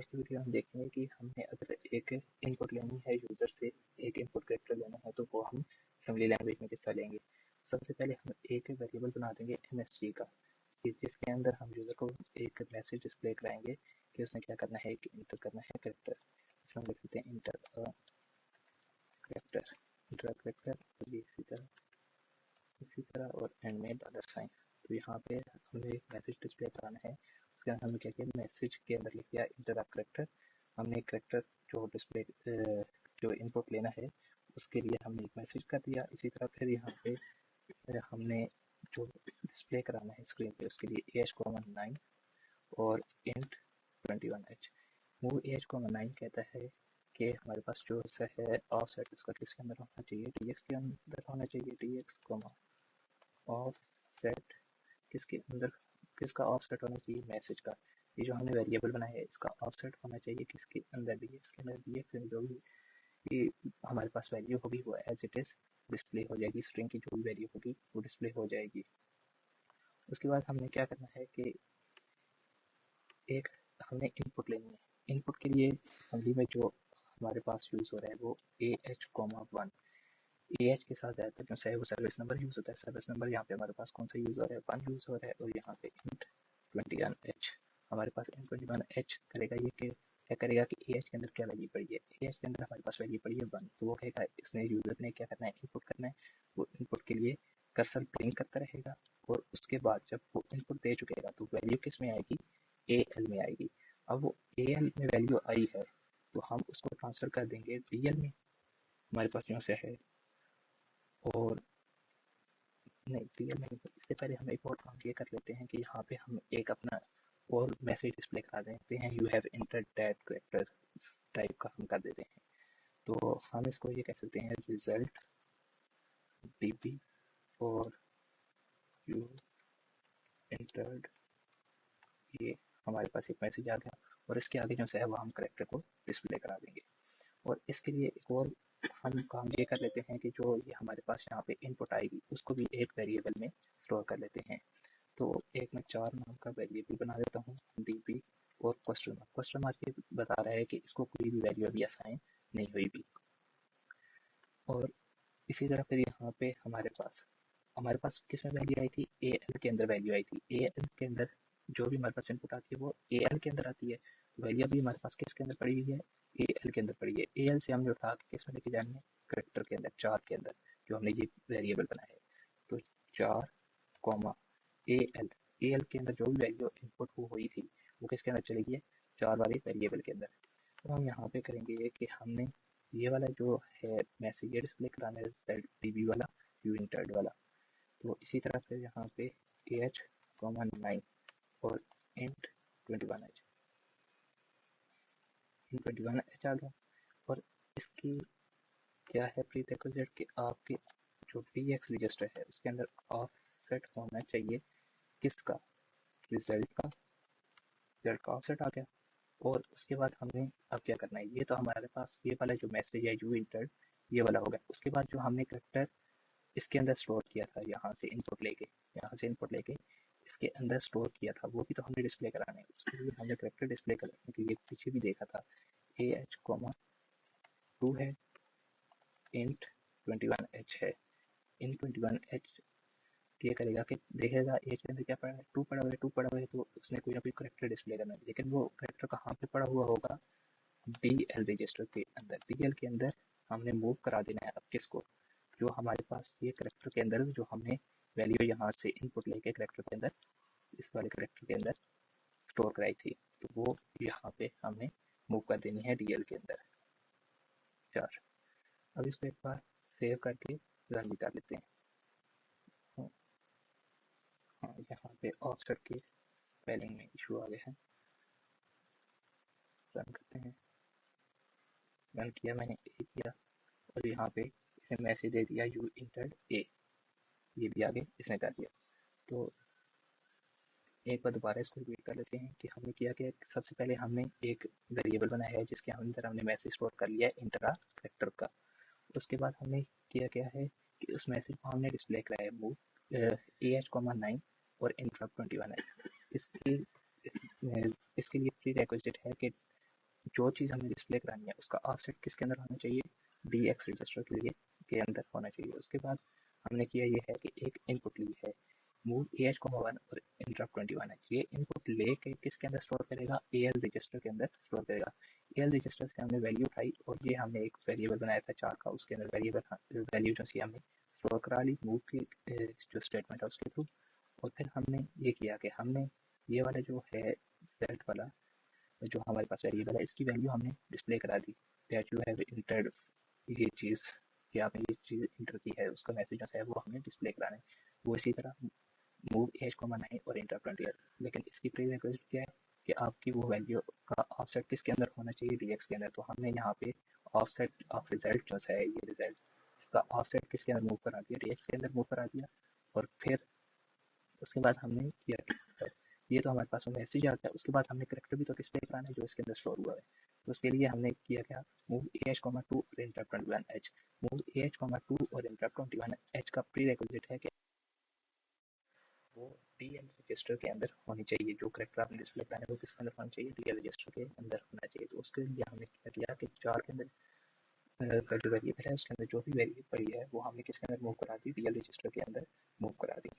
आज की वीडियो हम देखेंगे कि हमें अगर एक इनपुट लेनी है यूज़र से, एक इनपुट कैरेक्टर लेना है तो वो हम असेंबली लैंग्वेज में किस तरह लेंगे। सबसे पहले हम एक वेरिएबल बना देंगे MSG का, जिसके अंदर हम यूज़र को एक मैसेज डिस्प्ले कराएंगे कि उसने क्या करना है, कि इंटर करना है कैरेक्टर। इसमें हम लिख देते हैं इंटर कैरेक्टर, इंटर कैरेक्टर, इसी तरह और एंड में $। तो यहाँ पे हमें एक मैसेज डिस्प्ले कराना है। उसके अंदर हमने क्या किया, मैसेज के अंदर लिख दिया इंटर कैरेक्टर। हमने एक कैरेक्टर जो डिस्प्ले जो इनपुट लेना है उसके लिए हमने एक मैसेज कर दिया। इसी तरह फिर यहाँ पे हमने जो डिस्प्ले कराना है स्क्रीन पे उसके लिए AH,9 और इंट 21H। मूव AH,9 कहता है कि हमारे पास जो है ऑफसेट उसका किसके अंदर होना चाहिए, DX के अंदर होना चाहिए। DX, ऑफसेट किसके अंदर, किसका ऑफसेट होना चाहिए, मैसेज का। ये जो हमने वेरिएबल बनाया है इसका ऑफसेट होना चाहिए किसके अंदर, DX के अंदर। DX में जो भी हमारे पास वैल्यू होगी वो एज इट इज डिस्प्ले हो जाएगी, स्ट्रिंग की जो भी वैल्यू होगी वो डिस्प्ले हो जाएगी। उसके बाद हमने क्या करना है कि एक हमने इनपुट लेनी है। इनपुट के लिए असेंबली में जो हमारे पास यूज़ हो रहा है वो AH,1। AH के साथ ज़्यादातर जो है वो सर्विस नंबर यूज़ होता है। सर्विस नंबर यहाँ पे हमारे पास कौन सा यूज़ हो रहा है, 1 यूज़ हो रहा है। और यहाँ पे इंट 21H हमारे पास इंट 21H करेगा। ये क्या करेगा कि AH के अंदर क्या वैल्यू पड़ी है, AH के अंदर हमारे पास वैल्यू पड़ी है 1। तो वो कहेगा इसने यूज़र ने क्या करना है, इनपुट करना है। वो इनपुट के लिए कर्सर ब्लिंक करता रहेगा और उसके बाद जब वो इनपुट दे चुकेगा तो वैल्यू किस में आएगी, AL में आएगी। अब वो AL में वैल्यू आई है तो हम उसको ट्रांसफ़र कर देंगे DL में, हमारे पास यहाँ से है। और नहीं, DL में इससे पहले हम एक और काम ये कर लेते हैं कि यहाँ पे हम एक अपना और मैसेज डिस्प्ले करा देते हैं, you have entered that character, इस टाइप का हम कर देते हैं। तो हम इसको ये कह सकते हैं रिजल्ट DB और यू इंटर्ड, ये हमारे पास एक मैसेज आ गया और इसके आगे जो है वो हम कैरेक्टर को डिस्प्ले करा देंगे। और इसके लिए एक और हम काम ये कर लेते हैं कि जो ये हमारे पास यहाँ पे इनपुट आएगी उसको भी एक वेरिएबल में स्टोर कर लेते हैं। तो एक मैं 4 नाम का वेरिएबल बना देता हूँ, DB और क्वेश्चन मार्क ये बता रहा है कि इसको कोई भी वैल्यू अभी असाइन नहीं हुई भी। और इसी तरह फिर यहाँ पे हमारे पास किस में वैल्यू आई थी, AL के अंदर वैल्यू आई थी। AL के अंदर जो भी हमारे पास इनपुट आती है वो AL के अंदर आती है। वैल्यू भी हमारे पास किसके अंदर पड़ी हुई है, AL के अंदर पड़ी है। AL से हम जो उठा के किस में लेके जाएंगे, कैरेक्टर के अंदर, 4 के अंदर जो हमने ये वेरिएबल बनाया है। तो 4 कॉमा AL के अंदर जो भी वैल्यू इनपुट हुई थी वो किसके अंदर चली गई है, 4 वाले वेरिएबल के अंदर। तो हम यहाँ पे करेंगे कि हमने ये वाला जो है मैसेज ये डिस्प्ले कराना है DB वाला, यू इंटर्ड वाला। तो इसी तरह फिर यहाँ पे AH,9 और इंट 21H आ गया। और इसकी क्या है प्रीरिक्विजिट कि आपके जो DX रजिस्टर है उसके अंदर ऑफसेट होना चाहिए किसका, रिजल्ट का। रिजल्ट का ऑफसेट आ गया। और उसके बाद हमने अब क्या करना है, ये तो हमारे पास ये वाला जो मैसेज है यू इंटर्ड ये वाला हो गया। उसके बाद जो हमने कैरेक्टर इसके अंदर स्टोर किया था, यहाँ से इनपुट लेके इसके अंदर स्टोर किया था वो भी तो हमने डिस्प्ले कराना है। उसके लिए हमने कैरेक्टर डिस्प्ले करने के लिए पीछे भी देखा था, AH,2 है, इंट 21H है। इन 21H ये करेगा कि देखेगा एज के अंदर क्या पड़ा है, 2 पड़ा हुआ है तो उसने कोई ना कोई कैरेक्टर डिस्प्ले करना है। लेकिन वो कैरेक्टर कहाँ पे पड़ा हुआ होगा, DL रजिस्टर के अंदर। DL के अंदर हमने मूव करा देना है अब किसको, जो हमारे पास ये कैरेक्टर के अंदर जो हमने वैल्यू यहाँ से इनपुट लेके कैरेक्टर के अंदर, इस वाले कैरेक्टर के अंदर स्टोर कराई थी, तो वो यहाँ पे हमने मूव कर देनी है DL के अंदर 4। अब इसको एक बार सेव करके रन भी कर लेते हैं। हाँ, यहाँ पे ऑफसेट के स्पेलिंग में इशू आ गया है। रन करते हैं, रन किया मैंने, ए किया और यहाँ पे इसे मैसेज दे दिया यू इंटर्ड ए, ये भी आगे इसने कर दिया। तो एक बार दोबारा इसको रिपीट कर लेते हैं कि हमने किया कि सबसे पहले हमने एक वेरिएबल बनाया है जिसके अंदर हमने मैसेज स्टोर कर लिया है इंटरा कैरेक्टर का। उसके बाद हमने किया क्या है कि उस मैसेज को हमने डिस्प्ले कराया मूव AH,9 और इंटरा 21 है। इसके लिए प्री रिक्विजिट है कि जो चीज़ हमें डिस्प्ले करानी है उसका ऑफसेट किसके अंदर होना चाहिए, डी एक्स रजिस्टर के लिए के अंदर होना चाहिए। उसके बाद हमने किया ये है कि एक इनपुट ली है मूव ए एच को 1 और इंटरप्ट 21 है। ये इनपुट लेके किसके अंदर स्टोर करेगा, ए एल रजिस्टर के अंदर स्टोर करेगा। ए एल रजिस्टर से हमने वैल्यू उठाई और ये हमने एक वेरिएबल बनाया था 4 का, उसके अंदर वेरिएबल वैल्यू जो सी हमने स्टोर करा ली मूव की जो स्टेटमेंट है उसके थ्रू। और फिर हमने ये किया कि हमने ये वाला जो है सेट वाला जो हमारे पास वेरिएबल है इसकी वैल्यू हमने डिस्प्ले करा दी दैट यू हैव इंटर्ड ये चीज़ कि आपने ये चीज़ इंटर की है, उसका मैसेज है वो हमें डिस्प्ले कराना है। वो इसी तरह मूव एज को मना है और इंटर 20 है। लेकिन इसकी प्री रिक्वेस्ट क्या है कि आपकी वो वैल्यू का ऑफसेट किसके अंदर होना चाहिए, डीएक्स के अंदर। तो हमने यहाँ पे ऑफसेट ऑफ रिजल्ट जो है ये रिजल्ट इसका ऑफसेट किसके अंदर मूव करा दिया, डीएक्स के अंदर मूव करा दिया। और फिर उसके बाद हमने किया ये तो हमारे पास मैसेज आता है। उसके बाद हमने करेक्टर भी तो डिस्प्ले कराना है जो इसके अंदर स्टोर हुआ है। तो उसके लिए हमने किया क्या, move A H comma two और inter 21 H. Move A H comma two और इंटर 21 एच का प्री रिक्विजिट है कि वो डीएल रजिस्टर के अंदर होनी चाहिए। जो करेक्टर आपने डिस्प्ले कराना है वो किसके अंदर होना चाहिए, डीएल रजिस्टर के अंदर होना चाहिए। तो उसके लिए हमने क्या किया कि 4 के अंदर का जो वेरिएबल है उसके अंदर जो भी वैल्यू पड़ी है वो हमने किसके अंदर मूव करा दी, डीएल रजिस्टर के अंदर मूव करा दी।